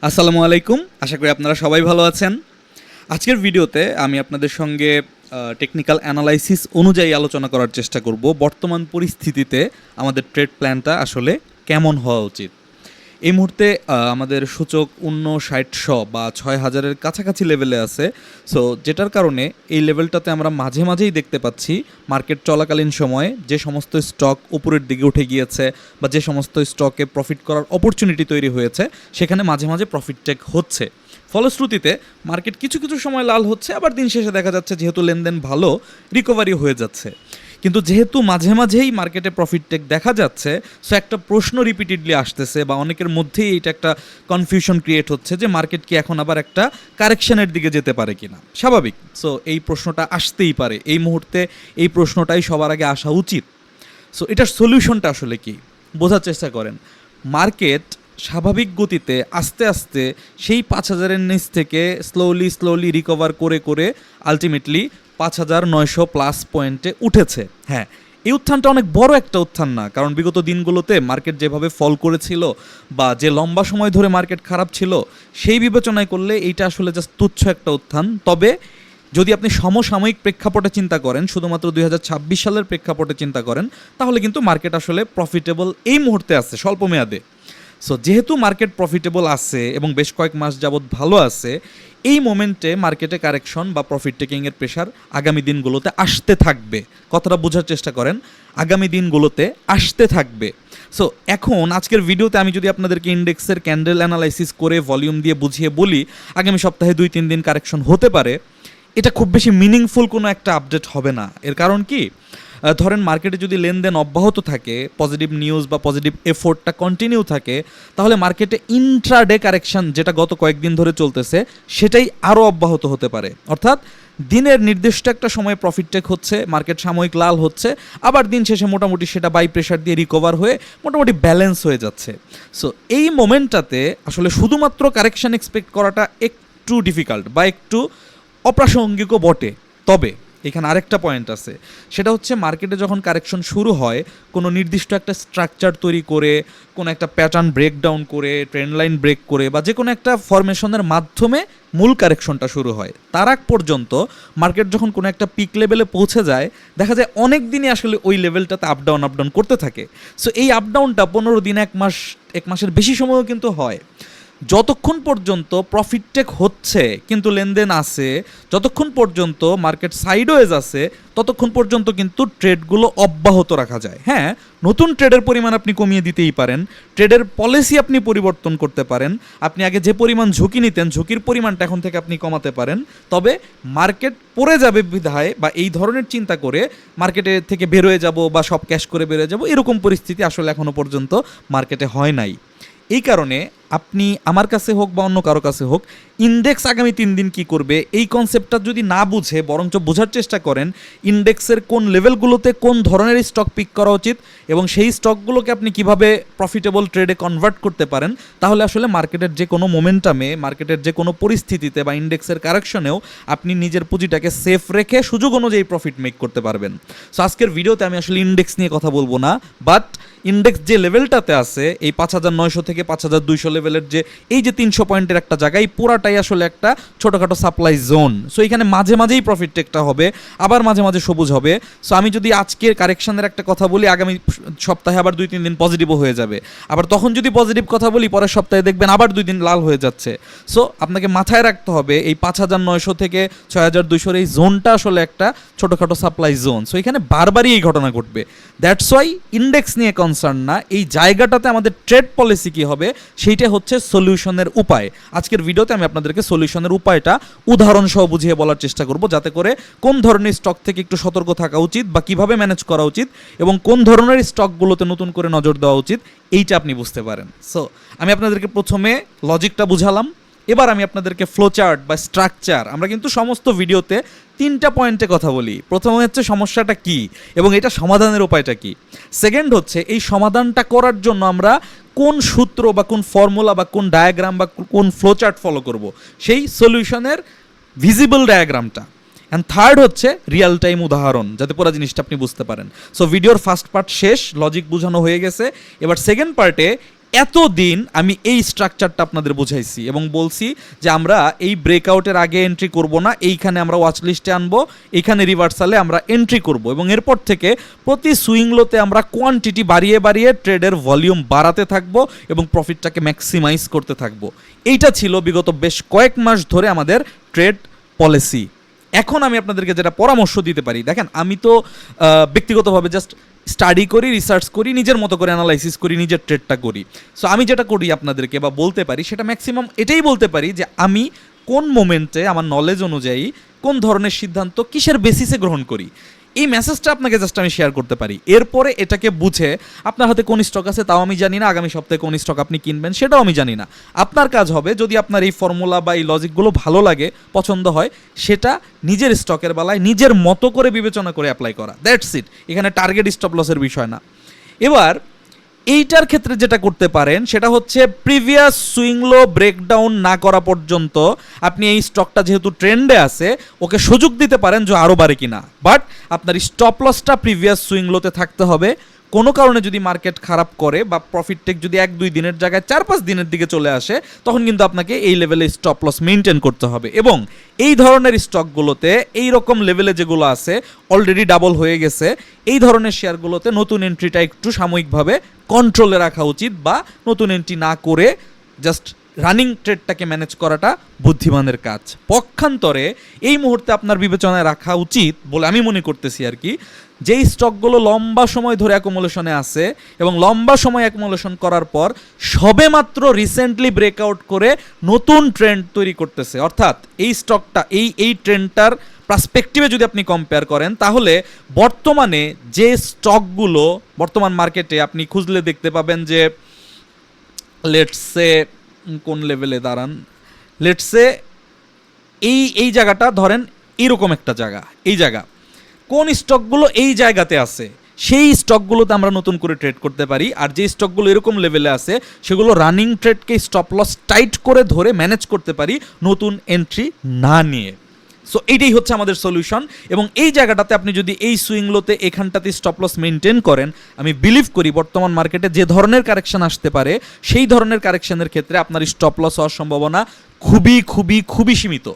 আসসালামু আলাইকুম, আশা করি আপনারা সবাই ভালো আছেন। আজকের ভিডিওতে আমি আপনাদের সঙ্গে টেকনিক্যাল অ্যানালাইসিস অনুযায়ী আলোচনা করার চেষ্টা করব বর্তমান পরিস্থিতিতে আমাদের ট্রেড প্ল্যানটা আসলে কেমন হওয়া উচিত। এই মুহূর্তে আমাদের সূচক ৫৯০০ বা ৬,০০০-এর কাছাকাছি লেভেলে আছে। সো যেটার কারণে এই লেভেলটাতে আমরা মাঝে মাঝেই দেখতে পাচ্ছি মার্কেট চলাকালীন সময়ে যে সমস্ত স্টক উপরের দিকে উঠে গিয়েছে বা যে সমস্ত স্টকে প্রফিট করার অপরচুনিটি তৈরি হয়েছে সেখানে মাঝে মাঝে প্রফিট টেক হচ্ছে। ফলশ্রুতিতে মার্কেট কিছু কিছু সময় লাল হচ্ছে, আবার দিন শেষে দেখা যাচ্ছে যেহেতু লেনদেন ভালো রিকভারি হয়ে যাচ্ছে। কিন্তু যেহেতু মাঝে মাঝেই মার্কেটে প্রফিট টেক দেখা যাচ্ছে, সো একটা প্রশ্ন রিপিটেডলি আসতেছে বা অনেকের মধ্যেই এটা একটা কনফিউশন ক্রিয়েট হচ্ছে যে মার্কেট কি এখন আবার একটা কারেকশনের দিকে যেতে পারে কিনা। স্বাভাবিক, সো এই প্রশ্নটা আসতেই পারে। এই মুহূর্তে এই প্রশ্নটাই সবার আগে আসা উচিত। সো এটার সলিউশনটা আসলে কি বোঝার চেষ্টা করেন। মার্কেট স্বাভাবিক গতিতে আস্তে আস্তে সেই ৫,০০০-এর নিচ থেকে স্লোলি রিকভার করে করে আলটিমেটলি ৫,৯০০+ পয়েন্টে উঠেছে। হ্যাঁ, এই উত্থানটা অনেক বড় একটা উত্থান না, কারণ বিগত দিনগুলোতে মার্কেট যেভাবে ফল করেছিল বা যে লম্বা সময় ধরে মার্কেট খারাপ ছিল সেই বিবেচনায় করলে এইটা আসলে জাস্ট তুচ্ছ একটা উত্থান। তবে যদি আপনি সমসাময়িক প্রেক্ষাপটে চিন্তা করেন, শুধুমাত্র ২০২৬ সালের প্রেক্ষাপটে চিন্তা করেন, তাহলে কিন্তু মার্কেট আসলে প্রফিটেবল এই মুহূর্তে আছে স্বল্প মেয়াদে। সো যেহেতু মার্কেট প্রফিটেবল আছে এবং বেশ কয়েক মাস যাবৎ ভালো আছে, এই মোমেন্টে মার্কেটে কারেকশন বা প্রফিট টেকিংয়ের প্রেশার আগামী দিনগুলোতে আসতে থাকবে। কথাটা বোঝার চেষ্টা করেন, আগামী দিনগুলোতে আসতে থাকবে। সো এখন আজকের ভিডিওতে আমি যদি আপনাদেরকে ইন্ডেক্সের ক্যান্ডেল অ্যানালাইসিস করে ভলিউম দিয়ে বুঝিয়ে বলি আগামী সপ্তাহে ২-৩ দিন কারেকশন হতে পারে, এটা খুব বেশি মিনিংফুল কোনো একটা আপডেট হবে না। এর কারণ কি, ধরেন মার্কেটে যদি লেনদেন অব্যাহত থাকে, পজিটিভ নিউজ বা পজিটিভ এফোর্টটা কন্টিনিউ থাকে, তাহলে মার্কেটে ইন্ট্রাডে কারেকশন যেটা গত কয়েকদিন ধরে চলতেছে সেটাই আরও অব্যাহত হতে পারে। অর্থাৎ দিনের নির্দিষ্ট একটা সময় প্রফিট টেক হচ্ছে, মার্কেট সাময়িক লাল হচ্ছে, আবার দিন শেষে মোটামুটি সেটা বাই প্রেশার দিয়ে রিকভার হয়ে মোটামুটি ব্যালেন্স হয়ে যাচ্ছে। সো এই মোমেন্টটাতে আসলে শুধুমাত্র কারেকশন এক্সপেক্ট করাটা একটু ডিফিকাল্ট বা একটু অপ্রাসঙ্গিকও বটে। তবে এখানে আরেকটা পয়েন্ট আছে, সেটা হচ্ছে মার্কেটে যখন কারেকশন শুরু হয় কোনো নির্দিষ্ট একটা স্ট্রাকচার তৈরি করে, কোনো একটা প্যাটার্ন ব্রেকডাউন করে, ট্রেন্ড লাইন ব্রেক করে বা যে কোনো একটা ফরমেশনের মাধ্যমে মূল কারেকশনটা শুরু হয়। তার আগ পর্যন্ত মার্কেট যখন কোনো একটা পিক লেভেলে পৌঁছে যায়, দেখা যায় অনেক দিনই আসলে ওই লেভেলটাতে আপ ডাউন করতে থাকে। সো এই আপ ডাউনটা ১৫ দিন, এক মাসের বেশি সময়ও কিন্তু হয়। যতক্ষণ পর্যন্ত প্রফিট টেক হচ্ছে কিন্তু লেনদেন আছে, যতক্ষণ পর্যন্ত মার্কেট সাইডওয়েজ আছে, ততক্ষণ পর্যন্ত কিন্তু ট্রেডগুলো অব্যাহত রাখা যায়। হ্যাঁ, নতুন ট্রেডের পরিমাণ আপনি কমিয়ে দিতেই পারেন, ট্রেডের পলিসি আপনি পরিবর্তন করতে পারেন, আপনি আগে যে পরিমাণ ঝুঁকি নিতেন ঝুঁকির পরিমাণটা এখন থেকে আপনি কমাতে পারেন। তবে মার্কেট পড়ে যাবে বিধায় বা এই ধরনের চিন্তা করে মার্কেটে থেকে বেরোয় যাব বা সব ক্যাশ করে বেরোয় যাব, এরকম পরিস্থিতি আসলে এখনও পর্যন্ত মার্কেটে হয় নাই। এই কারণে আপনি আমার কাছে হোক বা অন্য কারো কাছে হোক, ইন্ডেক্স আগামী ৩ দিন কী করবে এই কনসেপ্টটা যদি না বুঝে বরঞ্চ বোঝার চেষ্টা করেন ইন্ডেক্সের কোন লেভেলগুলোতে কোন ধরনের স্টক পিক করা উচিত এবং সেই স্টকগুলোকে আপনি কিভাবে প্রফিটেবল ট্রেডে কনভার্ট করতে পারেন, তাহলে আসলে মার্কেটের যে কোনো মোমেন্টামে, মার্কেটের যে কোনো পরিস্থিতিতে বা ইন্ডেক্সের কারেকশনেও আপনি নিজের পুঁজিটাকে সেফ রেখে সুযোগ অনুযায়ী প্রফিট মেক করতে পারবেন। সো আজকের ভিডিওতে আমি আসলে ইন্ডেক্স নিয়ে কথা বলবো না, বাট ইন্ডেক্স যে লেভেলটাতে আছে এই ৫,৯০০ থেকে ৫,২০০ লেভেলের যে এই যে ৩০০ পয়েন্টের একটা জায়গায়, পুরাটাই আসলে একটা ছোটোখাটো সাপ্লাই জোন। সো এখানে মাঝে মাঝেই প্রফিট টেকটা হবে, আবার মাঝে মাঝে সবুজ হবে। সো আমি যদি আজকের কারেকশনের একটা কথা বলি, আগামী সপ্তাহে আবার ২-৩ দিন পজিটিভও হয়ে যাবে, আবার তখন যদি পজিটিভ কথা বলি পরের সপ্তাহে দেখবেন আবার ২ দিন লাল হয়ে যাচ্ছে। সো আপনাকে মাথায় রাখতে হবে এই ৫,৯০০ থেকে ৬,২০০ এই জোনটা আসলে একটা ছোটোখাটো সাপ্লাই জোন। সো এখানে বারবারই এই ঘটনা ঘটবে। দ্যাটস ওয়াই ইন্ডেক্স নিয়ে কনসার্ন না, এই জায়গাটাতে আমাদের ট্রেড পলিসি কী হবে সেইটা হচ্ছে সলিউশনের উপায়। আজকের ভিডিওতে আমি আপনাদেরকে সলিউশনের উপায়টা উদাহরণসহ বুঝিয়ে বলার চেষ্টা করব, যাতে করে কোন ধরনের স্টক থেকে একটু সতর্ক থাকা উচিত বা কিভাবে ম্যানেজ করা উচিত এবং কোন ধরনের স্টকগুলোতে নতুন করে নজর দেওয়া উচিত এইটা আপনি বুঝতে পারেন। সো আমি আপনাদেরকে প্রথমে লজিকটা বুঝালাম, এবার আমি আপনাদেরকে ফ্লোচার্ট বা স্ট্রাকচার, আমরা কিন্তু সমস্ত ভিডিওতে 3টা পয়েন্টে কথা বলি। প্রথমে হচ্ছে সমস্যাটা কি এবং এটা সমাধানের উপায়টা কি, সেকেন্ড হচ্ছে এই সমাধানটা করার জন্য আমরা কোন সূত্র বা কোন ফর্মুলা বা কোন ডায়াগ্রাম বা কোন ফ্লোচার্ট ফলো করব, সেই সলিউশনের ভিজিবল ডায়াগ্রামটা, অ্যান্ড থার্ড হচ্ছে রিয়েল টাইম উদাহরণ, যাতে পুরো জিনিসটা আপনি বুঝতে পারেন। সো ভিডিওর ফার্স্ট পার্ট শেষ, লজিক বোঝানো হয়ে গেছে। এবার সেকেন্ড পার্টে এতদিন আমি এই স্ট্রাকচারটা আপনাদের বুঝাইছি এবং বলছি যে আমরা এই ব্রেকআউটের আগে এন্ট্রি করব না, এইখানে আমরা ওয়াচ লিস্টে আনবো, এইখানে রিভার্সালে আমরা এন্ট্রি করব এবং এরপর থেকে প্রতি সুইং লোতে আমরা কোয়ান্টিটি বাড়িয়ে বাড়িয়ে ট্রেডের ভলিউম বাড়াতে থাকবো এবং প্রফিটটাকে ম্যাক্সিমাইজ করতে থাকবো। এইটা ছিল বিগত বেশ কয়েক মাস ধরে আমাদের ট্রেড পলিসি। এখন আমি আপনাদেরকে যেটা পরামর্শ দিতে পারি, দেখেন আমি তো ব্যক্তিগতভাবে জাস্ট স্টাডি করি, রিসার্চ করি, নিজের মতো করে অ্যানালাইসিস করি, নিজের ট্রেডটা করি। সো আমি যেটা করি আপনাদেরকে বা বলতে পারি সেটা ম্যাক্সিমাম এটাই বলতে পারি যে আমি কোন মোমেন্টে আমার নলেজ অনুযায়ী কোন ধরনের সিদ্ধান্ত কিসের বেসিসে গ্রহণ করি, এই মেসেজটা আপনাকে জাস্ট আমি শেয়ার করতে পারি। এরপরে এটাকে বুঝে আপনার হাতে কোন স্টক আছে তাও আমি জানি না, আগামী সপ্তাহে কোন স্টক আপনি কিনবেন সেটাও আমি জানি না। আপনার কাজ হবে যদি আপনার এই ফর্মুলা বা এই লজিকগুলো ভালো লাগে, পছন্দ হয়, সেটা নিজের স্টকের বেলায় নিজের মতো করে বিবেচনা করে অ্যাপ্লাই করা, দ্যাটস ইট। এখানে টার্গেট স্টপ লসের বিষয় না। এবার এইটার ক্ষেত্রে যেটা করতে পারেন সেটা হচ্ছে প্রিভিয়াস সুইং লো ব্রেকডাউন না করা পর্যন্ত আপনি এই স্টকটা যেহেতু ট্রেন্ডে আছে ওকে সুযোগ দিতে পারেন যে আরও বাড়ে কিনা, বাট আপনার স্টপ লসটা প্রিভিয়াস সুইং লোতে থাকতে হবে। কোনো কারণে যদি মার্কেট খারাপ করে বা প্রফিট টেক যদি 1-2 দিনের জায়গায় 4-5 দিনের দিকে চলে আসে তখন কিন্তু আপনাকে এই লেভেলে স্টপ লস মেনটেন করতে হবে। এবং এই ধরনের স্টকগুলোতে এই রকম লেভেলে যেগুলো আছে অলরেডি ডাবল হয়ে গেছে, এই ধরনের শেয়ারগুলোতে নতুন এন্ট্রিটা একটু সাময়িকভাবে কন্ট্রোলে রাখা উচিত বা নতুন এন্ট্রি না করে জাস্ট রানিং ট্রেডটাকে ম্যানেজ করাটা বুদ্ধিমানের কাজ। পক্ষান্তরে এই মুহূর্তে আপনার বিবেচনায় রাখা উচিত বলে আমি মনে করতেছি আর কি, যেই স্টকগুলো লম্বা সময় ধরে অ্যাকুমুলেশনে আছে এবং লম্বা সময় অ্যাকুমুলেশন করার পর সবেমাত্র রিসেন্টলি ব্রেকআউট করে নতুন ট্রেন্ড তৈরি করতেছে, অর্থাৎ এই স্টকটা এই ট্রেন্ডটার পার্সপেক্টিভে যদি আপনি কম্পেয়ার করেন তাহলে বর্তমানে যে স্টকগুলো বর্তমান মার্কেটে আপনি খুঁজলে দেখতে পাবেন যে লেটসে কোন লেভেলে দাঁড়ান, লেটসে এই জায়গাটা ধরেন এরকম একটা জায়গা, এই জায়গা কোন স্টকগুলো এই জায়গাতে আছে সেই স্টকগুলোতে আমরা নতুন করে ট্রেড করতে পারি। আর যে স্টকগুলো এরকম লেভেলে আছে সেগুলো রানিং ট্রেডকে স্টপ লস টাইট করে ধরে ম্যানেজ করতে পারি নতুন এন্ট্রি না নিয়ে। সো এইটাই হচ্ছে আমাদের সলিউশন। এবং এই জায়গাটাতে আপনি যদি এই সুইংলোতে এখানটাতে স্টপ লস মেনটেন করেন, আমি বিলিভ করি বর্তমান মার্কেটে যে ধরনের কারেকশন আসতে পারে সেই ধরনের কারেকশনের ক্ষেত্রে আপনার স্টপ লস হওয়ার সম্ভাবনা খুবই খুবই খুবই সীমিত।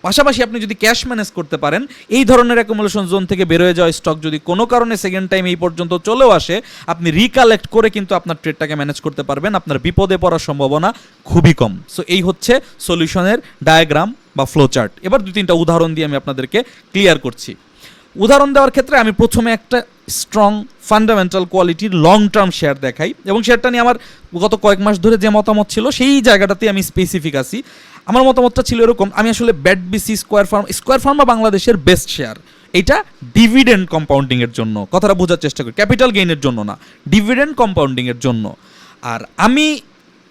পাশাপাশি আপনি যদি ক্যাশ ম্যানেজ করতে পারেন, এই ধরনের অ্যাকুমুলেশন জোন থেকে বেরোয় যাওয়া স্টক যদি কোনো কারণে সেকেন্ড টাইম এই পর্যন্ত চলেও আসে, আপনি রিকালেক্ট করে কিন্তু আপনার ট্রেডটাকে ম্যানেজ করতে পারবেন, আপনার বিপদে পড়ার সম্ভাবনা খুবই কম। সো এই হচ্ছে সলিউশনের ডায়াগ্রাম বা ফ্লো চার্ট। এবার 2-3টা উদাহরণ দিয়ে আমি আপনাদেরকে ক্লিয়ার করছি। উদাহরণ দেওয়ার ক্ষেত্রে আমি প্রথমে একটা স্ট্রং ফান্ডামেন্টাল কোয়ালিটির লং টার্ম শেয়ার দেখাই এবং শেয়ারটা নিয়ে আমার গত কয়েক মাস ধরে যে মতামত ছিল সেই জায়গাটাতে আমি স্পেসিফিক আছি। আমার মতামতটা ছিল এরকম, আমি আসলে ব্যাডবিসি স্কোয়ার ফার্মা বাংলাদেশের বেস্ট শেয়ার। এটা ডিভিডেন্ড কম্পাউন্ডিংয়ের জন্য, কথাটা বোঝার চেষ্টা করি, ক্যাপিটাল গেইনের জন্য না, ডিভিডেন্ড কম্পাউন্ডিংয়ের জন্য। আর আমি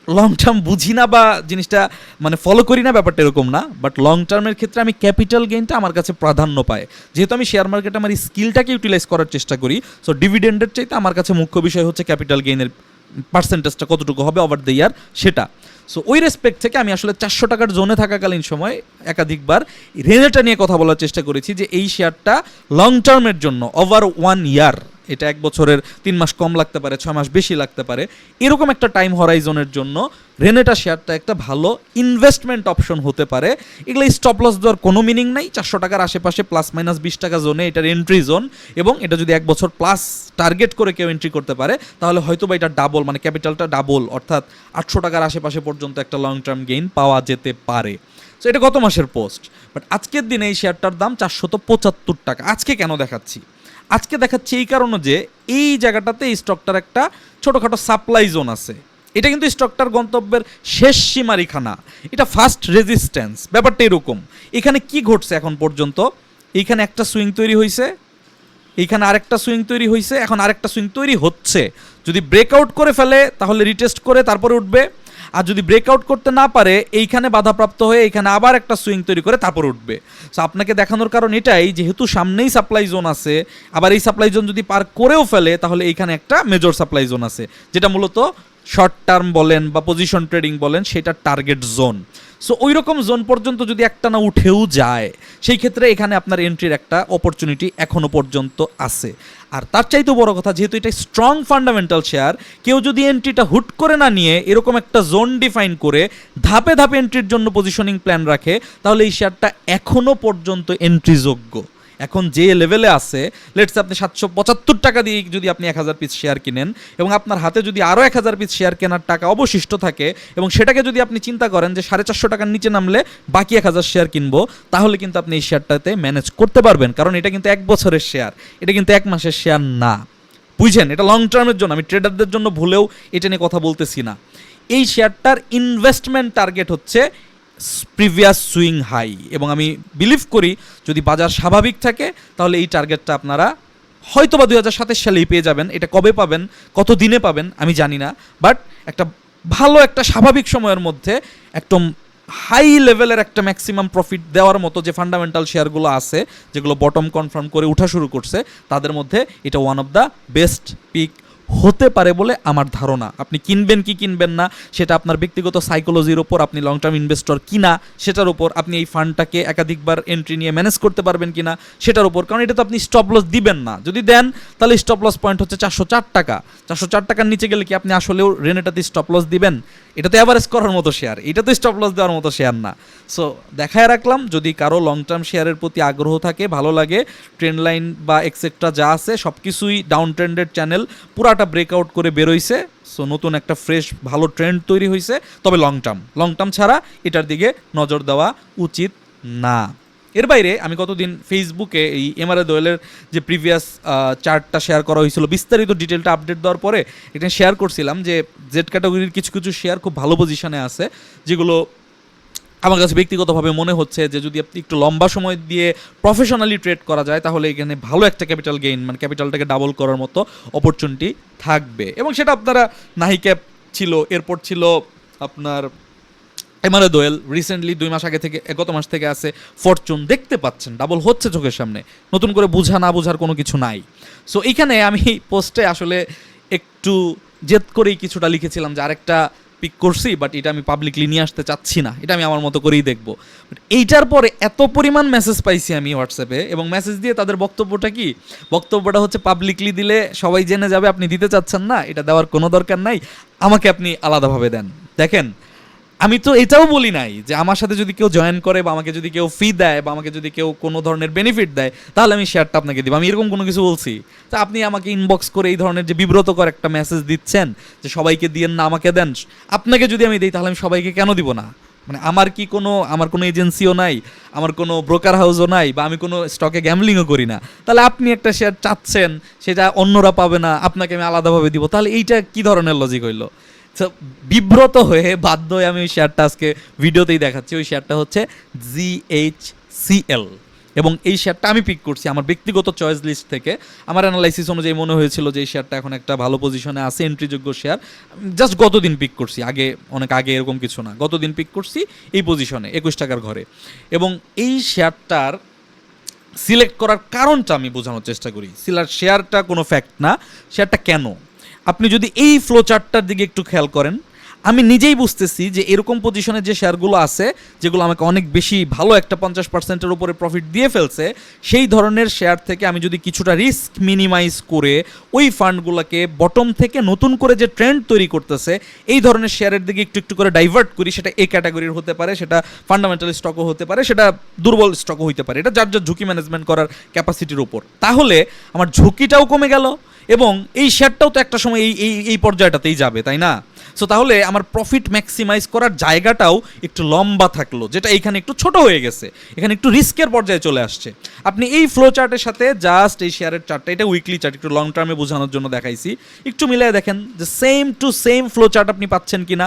লং টার্ম বুঝি না বা জিনিসটা মানে ফলো করি না, ব্যাপারটা এরকম না, বাট লং টার্মের ক্ষেত্রে আমি ক্যাপিটাল গেইনটা আমার কাছে প্রাধান্য পায়। যেহেতু আমি শেয়ার মার্কেটে আমার স্কিলটাকে ইউটিলাইজ করার চেষ্টা করি, সো ডিভিডেন্ডের চাইতে আমার কাছে মুখ্য বিষয় হচ্ছে ক্যাপিটাল গেইনের পার্সেন্টেজটা কতটুকু হবে ওভার দ্য ইয়ার সেটা। সো ওই রেসপেক্ট থেকে আমি আসলে 400 টাকার জোনে থাকাকালীন সময় একাধিকবার রেনেটা নিয়ে কথা বলার চেষ্টা করেছি যে এই শেয়ারটা লং টার্মের জন্য ওভার 1 ইয়ার, এটা 1 বছরের 3 মাস কম লাগতে পারে, 6 মাস বেশি লাগতে পারে, এরকম একটা টাইম হরাইজনের জন্য রেনেটা শেয়ারটা একটা ভালো ইনভেস্টমেন্ট অপশন হতে পারে। এগুলো স্টপ লস দেওয়ার কোনো মিনিং নাই, 400 টাকার আশেপাশে ±20 টাকা জোনে এটার এন্ট্রি জোন, এবং এটা যদি 1 বছর প্লাস টার্গেট করে কেউ এন্ট্রি করতে পারে তাহলে হয়তো বা এটা ডাবল, মানে ক্যাপিটালটা ডাবল, অর্থাৎ 800 টাকার আশেপাশে পর্যন্ত একটা লং টার্ম গেইন পাওয়া যেতে পারে। সো এটা গত মাসের পোস্ট, বাট আজকের দিনে এই শেয়ারটার দাম 475 টাকা। আজকে কেন দেখাচ্ছি? আজকে দেখাচ্ছি এই কারণে যে এই জায়গাটাতে এই স্টকটার একটা ছোটোখাটো সাপ্লাই জোন আছে। এটা কিন্তু স্টকটার গন্তব্যের শেষ সীমারেখা, এটা ফার্স্ট রেজিস্ট্যান্স। ব্যাপারটা এরকম, এখানে কি ঘটছে এখন পর্যন্ত? এইখানে একটা সুইং তৈরি হয়েছে, এইখানে আরেকটা সুইং তৈরি হয়েছে, এখন আরেকটা সুইং তৈরি হচ্ছে। যদি ব্রেকআউট করে ফেলে তাহলে রিটেস্ট করে তারপরে উঠবে, আর যদি ব্রেকআউট করতে না পারে এইখানে বাধাপ্রাপ্ত হয়ে এইখানে আবার একটা সুইং তৈরি করে তারপর উঠবে। সো আপনাকে দেখানোর কারণ এটাই, যেহেতু সামনেই সাপ্লাই জোন আছে, আবার এই সাপ্লাই জোন যদি পার করেও ফেলে তাহলে এইখানে একটা মেজর সাপ্লাই জোন আছে, যেটা মূলত শর্ট টার্ম বলেন বা পজিশন ট্রেডিং বলেন, সেটা টার্গেট জোন। সো ওই রকম জোন পর্যন্ত যদি একটানা উঠেও যায়, সেই ক্ষেত্রে এখানে আপনার এন্ট্রির একটা অপরচুনিটি এখনও পর্যন্ত আছে। আর তার চাইতেও বড় কথা, যেহেতু এটা স্ট্রং ফান্ডামেন্টাল শেয়ার, কেউ যদি এন্ট্রিটা হুট করে না নিয়ে এরকম একটা জোন ডিফাইন করে ধাপে ধাপে এন্ট্রির জন্য পজিশনিং প্ল্যান রাখে, তাহলে এই শেয়ারটা এখনও পর্যন্ত এন্ট্রিযোগ্য। এখন যে লেভেলে আছে, লেটস আপনি 775 টাকা দিয়ে যদি আপনি 1000 পিস শেয়ার কিনেন এবং আপনার হাতে যদি আরও 1000 পিস শেয়ার কেনার টাকা অবশিষ্ট থাকে, এবং সেটাকে যদি আপনি চিন্তা করেন যে 450 টাকার নিচে নামলে বাকি 1000 শেয়ার কিনবো, তাহলে কিন্তু আপনি এই শেয়ারটাতে ম্যানেজ করতে পারবেন। কারণ এটা কিন্তু 1 বছরের শেয়ার, এটা কিন্তু 1 মাসের শেয়ার না, বুঝছেন? এটা লং টার্মের জন্য, আমি ট্রেডারদের জন্য ভুলেও এটা নিয়ে কথা বলতেছি না। এই শেয়ারটার ইনভেস্টমেন্ট টার্গেট হচ্ছে প্রিভিয়াস সুইং হাই, এবং আমি বিলিভ করি যদি বাজার স্বাভাবিক থাকে তাহলে এই টার্গেটটা আপনারা হয়তো বা 2027 সালেই পেয়ে যাবেন। এটা কবে পাবেন, কত দিনে পাবেন আমি জানি না, বাট একটা ভালো একটা স্বাভাবিক সময়ের মধ্যে একদম হাই লেভেলের একটা ম্যাক্সিমাম প্রফিট দেওয়ার মতো যে ফান্ডামেন্টাল শেয়ারগুলো আছে, যেগুলো বটম কনফার্ম করে উঠা শুরু করছে, তাদের মধ্যে এটা one of the best pick হতে পারে বলে আমার ধারণা। আপনি কিনবেন কি কিনবেন না সেটা আপনার ব্যক্তিগত সাইকোলজির ওপর, আপনি লং টার্ম ইনভেস্টর কিনা সেটার উপর, আপনি এই ফান্ডটাকে একাধিকবার এন্ট্রি নিয়ে ম্যানেজ করতে পারবেন কিনা সেটার উপর। কারণ এটা তো আপনি স্টপ লস দিবেন না, যদি দেন তাহলে স্টপ লস পয়েন্ট হচ্ছে 404 টাকা। 404 টাকার নিচে গেলে কি আপনি আসলেও রেনেটাতে স্টপ লস দিবেন? এটা তো অ্যাভারেজ করার মতো শেয়ার, এটা তো স্টপ লস দেওয়ার মতো শেয়ার না। সো দেখায় রাখলাম, যদি কারো লং টার্ম শেয়ারের প্রতি আগ্রহ থাকে, ভালো লাগে, ট্রেন্ড লাইন বা এক্সেট্রা যা আছে সব কিছুই ডাউন ট্রেন্ডের চ্যানেল পুরাটা ব্রেকআউট করে বেরোইছে। সো নতুন একটা ফ্রেশ ভালো ট্রেন্ড তৈরি হয়েছে, তবে লং টার্ম ছাড়া এটার দিকে নজর দেওয়া উচিত না। এর বাইরে আমি কতদিন ফেসবুকে এই এমআরএ দোয়েলের যে প্রিভিয়াস চার্টটা শেয়ার করা হয়েছিল, বিস্তারিত ডিটেলটা আপডেট দেওয়ার পরে এটা শেয়ার করছিলাম যে জেড ক্যাটাগরির কিছু কিছু শেয়ার খুব ভালো পজিশনে আছে, যেগুলো আমার কাছে ব্যক্তিগতভাবে মনে হচ্ছে যে যদি আপনি একটু লম্বা সময় দিয়ে প্রফেশনালি ট্রেড করা যায়, তাহলে এখানে ভালো একটা ক্যাপিটাল গেইন, মানে ক্যাপিটালটাকে ডাবল করার মতো অপরচুনিটি থাকবে। এবং সেটা আপনারা নাহি ক্যাপ ছিল, এরপর ছিল আপনার এমআরএ দোয়েল, রিসেন্টলি 2 মাস আগে থেকে, গত মাস থেকে আছে ফরচুন, দেখতে পাচ্ছেন ডাবল হচ্ছে চোখের সামনে, নতুন করে বোঝা না বোঝার কোনো কিছু নাই। সো এইখানে আমি পোস্টে আসলে একটু জেদ করেই কিছুটা লিখেছিলাম যে আরেকটা পিক করছি, বাট এটা আমি পাবলিকলি নিয়ে আসতে চাচ্ছি না, এটা আমি আমার মতো করেই দেখবো। বাট এইটার পরে এত পরিমাণ মেসেজ পাইছি আমি হোয়াটসঅ্যাপে, এবং মেসেজ দিয়ে তাদের বক্তব্যটা কি, বক্তব্যটা হচ্ছে পাবলিকলি দিলে সবাই জেনে যাবে, আপনি দিতে চাচ্ছেন না, এটা দেওয়ার কোনো দরকার নাই, আমাকে আপনি আলাদাভাবে দেন। দেখেন, আমি তো এটাও বলি নাই যে আমার সাথে যদি কেউ জয়েন করে বা আমাকে যদি কেউ ফি দেয় বা আমাকে যদি কেউ কোনো ধরনের বেনিফিট দেয় তাহলে আমি শেয়ারটা আপনাকে দিব, আমি এরকম কোনো কিছু বলছি? তা আপনি আমাকে ইনবক্স করে এই ধরনের যে বিব্রতকর একটা মেসেজ দিচ্ছেন যে সবাইকে দিয়েন না, আমাকে দেন, আপনাকে যদি আমি দিই তাহলে আমি সবাইকে কেন দিব না? মানে আমার কোনো এজেন্সিও নাই, আমার কোনো ব্রোকার হাউসও নাই, বা আমি কোনো স্টকে গ্যামলিংও করি না, তাহলে আপনি একটা শেয়ার চাচ্ছেন সেটা অন্যরা পাবে না, আপনাকে আমি আলাদাভাবে দিব, তাহলে এইটা কি ধরনের লজিক হইলো? তো বিব্রত হয়ে বাধ্য হয়ে আমি ওই শেয়ারটা আজকে ভিডিওতেই দেখাচ্ছি। ওই শেয়ারটা হচ্ছে GHCL, এবং এই শেয়ারটা আমি পিক করছি আমার ব্যক্তিগত চয়েস লিস্ট থেকে। আমার অ্যানালাইসিস অনুযায়ী মনে হয়েছিল যে এই শেয়ারটা এখন একটা ভালো পজিশনে আছে, এন্ট্রিযোগ্য শেয়ার। জাস্ট গতদিন পিক করছি, অনেক আগে এরকম কিছু না, গতদিন পিক করছি এই পজিশনে 21 টাকার ঘরে। এবং এই শেয়ারটার সিলেক্ট করার কারণটা আমি বোঝানোর চেষ্টা করি। শেয়ারটা কোনো ফ্যাক্ট না, শেয়ারটা কেন, আপনি যদি এই ফ্লো চার্টটার দিকে একটু খেয়াল করেন, আমি নিজেই বুঝতেছি যে এরকম পজিশনে যে শেয়ারগুলো আছে, যেগুলো আমাকে অনেক বেশি ভালো একটা 50%-এর উপরে প্রফিট দিয়ে ফেলছে, সেই ধরনের শেয়ার থেকে আমি যদি কিছুটা রিস্ক মিনিমাইজ করে ওই ফান্ডগুলোকে বটম থেকে নতুন করে যে ট্রেন্ড তৈরি করতেছে এই ধরনের শেয়ারের দিকে একটু একটু করে ডাইভার্ট করি, সেটা এ ক্যাটাগরির হতে পারে, সেটা ফান্ডামেন্টাল স্টকও হতে পারে, সেটা দুর্বল স্টকও হতে পারে, এটা যার যার ঝুঁকি ম্যানেজমেন্ট করার ক্যাপাসিটির উপর, তাহলে আমার ঝুঁকিটাও কমে গেল এবং এই শেয়ারটাও তো একটা সময় এই পর্যায়টাতেই যাবে, তাই না? সো তাহলে আমার প্রফিট ম্যাক্সিমাইজ করার জায়গাটাও একটু লম্বা থাকলো, যেটা এখানে একটু ছোট হয়ে গেছে, এখানে একটু রিস্কের পর্যায়ে চলে আসছে। আপনি এই ফ্লো চার্টের সাথে জাস্ট এই শেয়ারের চার্টটা, এটা উইকলি চার্ট, একটু লং টার্মে বোঝানোর জন্য দেখাইছি, একটু মিলিয়ে দেখেন যে same to same flow chart আপনি পাচ্ছেন কিনা,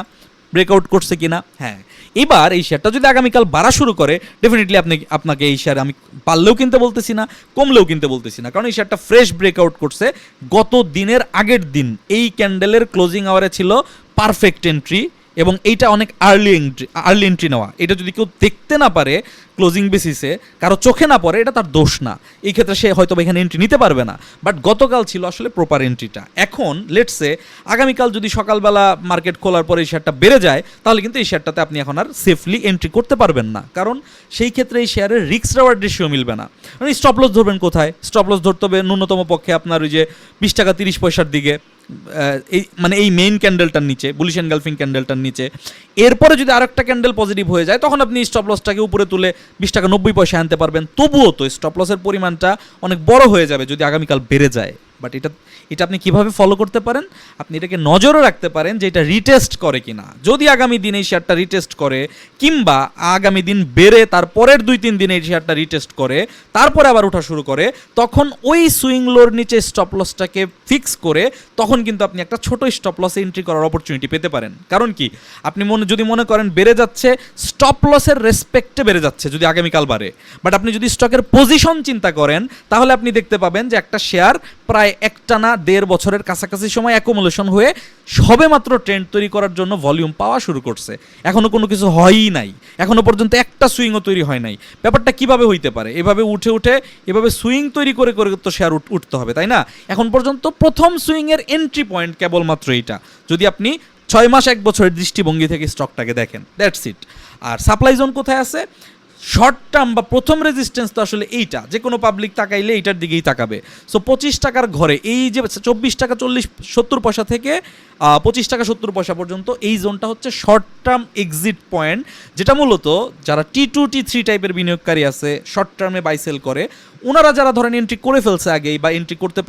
ব্রেকআউট করছে কিনা। হ্যাঁ, এবার এই শেয়ারটা যদি আগামীকাল বাড়া শুরু করে, ডেফিনেটলি আপনাকে এই শেয়ার আমি পারলেও কিনতে বলতেছি না, কমলেও কিনতে বলতেছি না, কারণ এই শেয়ারটা ফ্রেশ ব্রেকআউট করছে। গত দিনের আগের দিন এই ক্যান্ডেলের ক্লোজিং আওয়ারে ছিল পারফেক্ট এন্ট্রি, এবং এইটা অনেক আর্লি এন্ট্রি নেওয়া। এটা যদি কেউ দেখতে না পারে ক্লোজিং বেসিসে, কারো চোখে না পড়ে, এটা তার দোষ না। এই ক্ষেত্রে সে হয়তো এখানে এন্ট্রি নিতে পারবে না, বাট গতকাল ছিল আসলে প্রপার এন্ট্রিটা। এখন লেটসে আগামীকাল যদি সকালবেলা মার্কেট খোলার পরে এই শেয়ারটা বেড়ে যায়, তাহলে কিন্তু এই শেয়ারটাতে আপনি এখন আর সেফলি এন্ট্রি করতে পারবেন না, কারণ সেই ক্ষেত্রে এই শেয়ারের রিস্ক রেওয়ার্ড রেশিও মিলবে না। মানে স্টপ লস ধরবেন কোথায়? স্টপ লস ধরতে হবে ন্যূনতম পক্ষে আপনার ওই যে 20 টাকা 30 পয়সার দিকে, এই মানে এই মেইন ক্যান্ডেলটার নিচে, বুলিশ এনগালফিং ক্যান্ডেলটার নিচে। এরপরে যদি আরেকটা ক্যান্ডেল পজিটিভ হয়ে যায়, তখন আপনি স্টপ লসটাকে উপরে তুলে 20 টাকা 90 পয়সা আনতে পারবেন। তবুও তো স্টপ লসের পরিমাণটা অনেক বড় হয়ে যাবে যদি আগামীকাল বেড়ে যায়। বাট এটা আপনি কিভাবে ফলো করতে পারেন? আপনি এটাকে নজরে রাখতে পারেন যে এটা রিটেস্ট করে কিনা। যদি আগামী দিন এই শেয়ারটা রিটেস্ট করে, কিংবা আগামী দিন বেড়ে তারপরের 2-3 দিনে এই শেয়ারটা রিটেস্ট করে, তারপরে আবার ওঠা শুরু করে, তখন ওই সুইং লোর নিচে স্টপ লসটাকে ফিক্স করে তখন কিন্তু আপনি একটা ছোট স্টপ লসে এন্ট্রি করার অপরচুনিটি পেতে পারেন। কারণ কি, আপনি যদি মনে করেন বেড়ে যাচ্ছে, স্টপ লসের রেসপেক্টে বেড়ে যাচ্ছে যদি আগামীকাল বাড়ে, বাট আপনি যদি স্টকের পজিশন চিন্তা করেন, তাহলে আপনি দেখতে পাবেন যে একটা শেয়ার প্রায় একটানা 1.5 বছরের কাছাকাছি সময় অ্যাকুমুলেশন হয়ে সবে মাত্র ট্রেন্ড তৈরি করার জন্য ভলিউম পাওয়া শুরু করছে। এখনো কোনো কিছু হয়ই নাই, এখনো পর্যন্ত একটা সুইংও তৈরি হয় নাই। ব্যাপারটা কিভাবে হইতে পারে? এভাবে উঠে এভাবে সুইং তৈরি করে করে তো শেয়ার উঠতে হবে, তাই না? এখন পর্যন্ত প্রথম সুইংয়ের এন্ট্রি পয়েন্ট কেবলমাত্র এইটা, যদি আপনি 6 মাস 1 বছরের দৃষ্টিভঙ্গি থেকে স্টকটাকে দেখেন, দ্যাটস ইট। আর সাপ্লাই জোন কোথায় আছে? শর্ট টার্ম বা প্রথম রেজিস্ট্যান্স তো আসলে এইটা, যে কোনো পাবলিক তাকাইলে এইটার দিকেই তাকাবে। সো 25 টাকার ঘরে এই যে 24 টাকা 70 পয়সা থেকে 25 টাকা 70 পয়সা পর্যন্ত এই জোনটা হচ্ছে শর্ট টার্ম এক্সিট পয়েন্ট, যেটা মূলত যারা T2 T3 টাইপের বিনিয়োগকারী আছে, শর্ট টার্মে বাই সেল করে, ওনারা যারা ধরেন এন্ট্রি করে ফেলছে আগেই বা এন্ট্রি করতে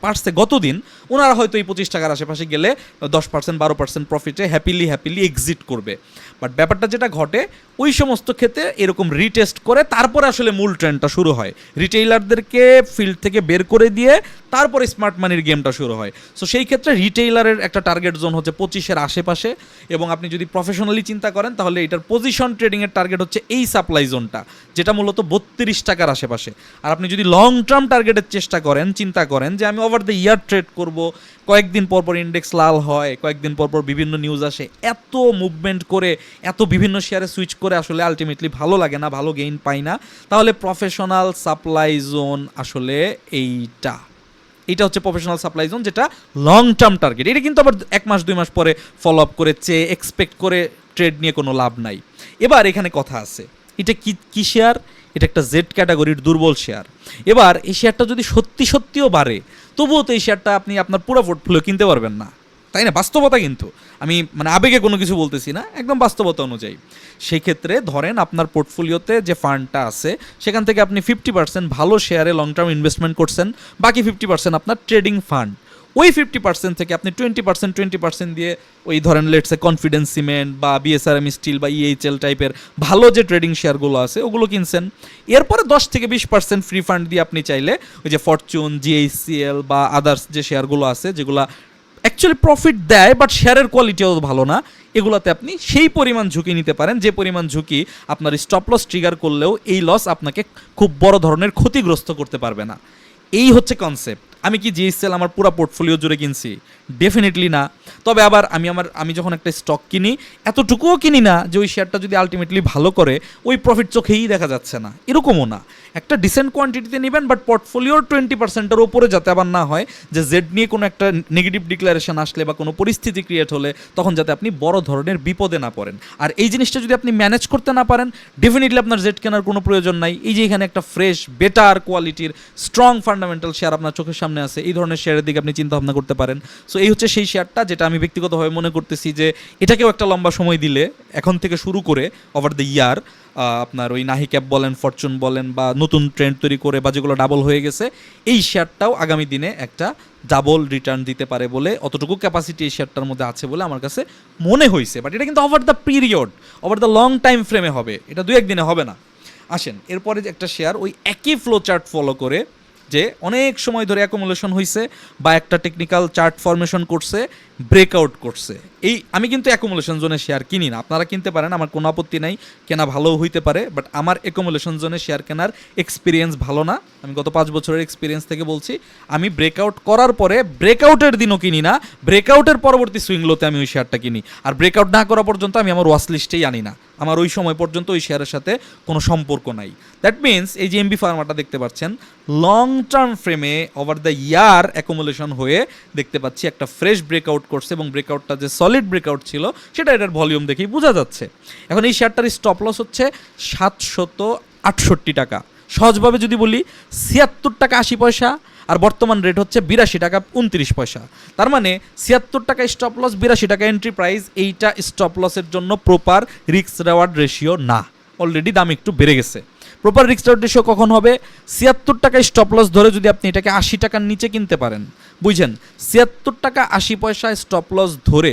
পারছে গতদিন, ওনারা হয়তো এই 25 টাকার আশেপাশে গেলে 10% 12% প্রফিটে হ্যাপিলি এক্সিট করবে। বাট ব্যাপারটা যেটা ঘটে, ওই সমস্ত ক্ষেত্রে এরকম রিটেস্ট করে তারপরে আসলে মূল ট্রেন্ডটা শুরু হয়। রিটেইলারদেরকে ফিল্ড থেকে বের করে দিয়ে তারপরে স্মার্ট মানির গেমটা শুরু হয়। সো সেই ক্ষেত্রে রিটেইলারের একটা টার্গেট জোন হচ্ছে 25-এর আশেপাশে, এবং আপনি যদি প্রফেশনালি চিন্তা করেন তাহলে এটার পজিশন ট্রেডিংয়ের টার্গেট হচ্ছে এই সাপ্লাই জোনটা, যেটা মূলত 32 টাকার আশেপাশে। আর আপনি যদি লং টার্ম টার্গেটের চিন্তা করেন যে আমি ওভার দ্য ইয়ার ট্রেড করব, কয়েকদিন পরপর ইন্ডেক্স লাল হয়, কয়েকদিন পরপর বিভিন্ন নিউজ আসে, এত মুভমেন্ট করে এত বিভিন্ন শেয়ারে সুইচ করে আসলে আলটিমেটলি ভালো লাগে না, ভালো গেইন পাই না, তাহলে প্রফেশনাল সাপ্লাই জোন আসলে এইটা হচ্ছে প্রফেশনাল সাপ্লাই জোন, যেটা লং টার্ম টার্গেট। এটা কিন্তু আবার 1 মাস 2 মাস পরে ফলো আপ করে এক্সপেক্ট করে ট্রেড নিয়ে কোনো লাভ নাই। এবার এখানে কথা আছে, এটা কি শেয়ার? এটা একটা জেড ক্যাটাগরির দুর্বল শেয়ার। এবার এই শেয়ারটা যদি সত্যিও বাড়ে, তবুও তো এই শেয়ারটা আপনি আপনার পুরো পোর্টফোলিও কিনতে পারবেন না, তাই না? বাস্তবতা, কিন্তু আমি আবেগে কোনো কিছু বলতেছি না, একদম বাস্তবতা অনুযায়ী। সেই ক্ষেত্রে ধরেন আপনার পোর্টফোলিওতে যে ফান্ডটা আছে, সেখান থেকে আপনি 50% ভালো শেয়ারে লং টার্ম ইনভেস্টমেন্ট করছেন, বাকি 50% আপনার ট্রেডিং ফান্ড। ওই 50% থেকে আপনি 20% দিয়ে ওই ধরেন লেটসে কনফিডেন্স সিমেন্ট বা বিএসআরএম স্টিল বা ইএইচএল টাইপের ভালো যে ট্রেডিং শেয়ারগুলো আছে ওগুলো কিনছেন। এরপরে 10-20% ফ্রি ফান্ড দিয়ে আপনি চাইলে ওই যে ফরচুন, জিএইচসিএল বা আদার্স যে শেয়ারগুলো আছে, যেগুলো অ্যাকচুয়ালি প্রফিট দেয় বাট শেয়ারের কোয়ালিটিও ভালো না, এগুলোতে আপনি সেই পরিমাণ ঝুঁকি নিতে পারেন যে পরিমাণ ঝুঁকি আপনার স্টপ লস ট্রিগার করলেও এই লস আপনাকে খুব বড় ধরনের ক্ষতিগ্রস্ত করতে পারবে না। এই হচ্ছে কনসেপ্ট। আমি কি জিএসএল আমার পুরো পোর্টফোলিও জুড়ে কিনছি? ডেফিনেটলি না। তবে আবার আমি যখন একটা স্টক কিনি, এতটুকুও কিনি না যে ওই শেয়ারটা যদি আলটিমেটলি ভালো করে ওই প্রফিট চোখেই দেখা যাচ্ছে না, এরকমও না। একটা ডিসেন্ট কোয়ান্টিটিতে নেবেন, বাট পোর্টফোলিওর 20%-এর ওপরে যাতে আবার না হয় যে জেড নিয়ে কোনো একটা নেগেটিভ ডিক্লারেশন আসলে বা কোনো পরিস্থিতি ক্রিয়েট হলে তখন যাতে আপনি বড় ধরনের বিপদে না পড়েন। আর এই জিনিসটা যদি আপনি ম্যানেজ করতে না পারেন, ডেফিনেটলি আপনার জেড কেনার কোনো প্রয়োজন নাই। এই যে এখানে একটা ফ্রেশ, বেটার কোয়ালিটির, স্ট্রং ফান্ডামেন্টাল শেয়ার আপনার চোখের সামনে আছে, এই ধরনের শেয়ারের দিকে আপনি চিন্তা ভাবনা করতে পারেন। সো এই হচ্ছে সেই শেয়ারটা যেটা আমি ব্যক্তিগতভাবে মনে করতেছি যে এটাকেও একটা লম্বা সময় দিলে, এখন থেকে শুরু করে ওভার দ্য ইয়ার, আপনার ওই নাহি ক্যাপ বলেন, ফরচুন বলেন, বা নতুন ট্রেন্ড তৈরি করে বা যেগুলো ডাবল হয়ে গেছে, এই শেয়ারটাও আগামী দিনে একটা ডাবল রিটার্ন দিতে পারে বলে, অতটুকু ক্যাপাসিটি এই শেয়ারটার মধ্যে আছে বলে আমার কাছে মনে হয়েছে। বাট এটা কিন্তু over the period, over the long time ফ্রেমে হবে, এটা 2-1 দিনে হবে না। আসেন এরপরে একটা শেয়ার ওই একই ফ্লো চার্ট ফলো করে যে অনেক সময় ধরে অ্যাকুমুলেশন হয়েছে বা একটা টেকনিক্যাল চার্ট ফরমেশন করছে, ব্রেকআউট করছে। এই আমি কিন্তু অ্যাকুমুলেশন জোনে শেয়ার কিনি না, আপনারা কিনতে পারেন, আমার কোনো আপত্তি নাই, কেনা ভালোও হইতে পারে, বাট আমার অ্যাকুমুলেশন জোনে শেয়ার কেনার এক্সপিরিয়েন্স ভালো না। আমি গত 5 বছরের এক্সপিরিয়েন্স থেকে বলছি, আমি ব্রেকআউট করার পরে ব্রেকআউটের দিনও কিনি না, ব্রেকআউটের পরবর্তী সুইংলোতে আমি ওই শেয়ারটা কিনি। আর ব্রেকআউট না করা পর্যন্ত আমি আমার ওয়াচ লিস্টেই আনি না, আমার ওই সময় পর্যন্ত ওই শেয়ারের সাথে কোনো সম্পর্ক নাই। দ্যাট মিনস এই যে এমবি ফার্মাটা দেখতে পাচ্ছেন, লং টার্ম ফ্রেমে ওভার দ্য ইয়ার অ্যাকুমুলেশন হয়ে দেখতে পাচ্ছি একটা ফ্রেশ ব্রেকআউট করছে, এবং ব্রেকআউটটা যে সলিড ব্রেকআউট ছিল সেটা এটার ভলিউম দেখেই বোঝা যাচ্ছে। এখন এই শেয়ারটার স্টপ লস হচ্ছে 768 টাকা। সহজভাবে যদি বলি 76 টাকা 80 পয়সা, আর বর্তমান রেট হচ্ছে 82 টাকা 29 পয়সা। তার মানে 76 টাকা স্টপ লস, 82 টাকা এন্ট্রি প্রাইস। এইটা স্টপ লসের জন্য প্রপার রিস্ক রেওয়ার্ড রেশিও না, অলরেডি দাম একটু বেড়ে গেছে। প্রপার রিস্ক রেওয়ার্ড রেশিও কখন হবে? 76 টাকা স্টপ লস ধরে যদি আপনি এটাকে 80 টাকার নিচে কিনতে পারেন, বুঝছেন, 76 টাকা 80 পয়সা স্টপ লস ধরে,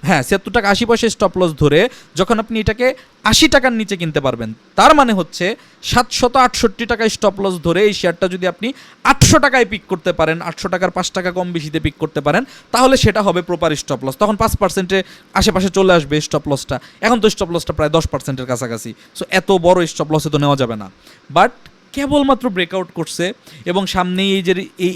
হ্যাঁ 76 টাকা 80 পয়সা স্টপ লস ধরে যখন আপনি এটাকে 80 টাকার নিচে কিনতে পারবেন, তার মানে হচ্ছে 768 টাকা স্টপ লস ধরে এই শেয়ারটা যদি আপনি 800 টাকায় পিক করতে পারেন, 800 টাকার 5 টাকা কম বেশিতে পিক করতে পারেন, তাহলে সেটা হবে প্রপার স্টপ লস। তখন 5%-এর আশেপাশে চলে আসবে স্টপ লসটা। এখন তো স্টপ লসটা প্রায় 10%-এর কাছাকাছি, সো এত বড় স্টপ লসে তো নেওয়া যাবে না। বাট কেবলমাত্র ব্রেকআউট করছে, এবং সামনেই এই যে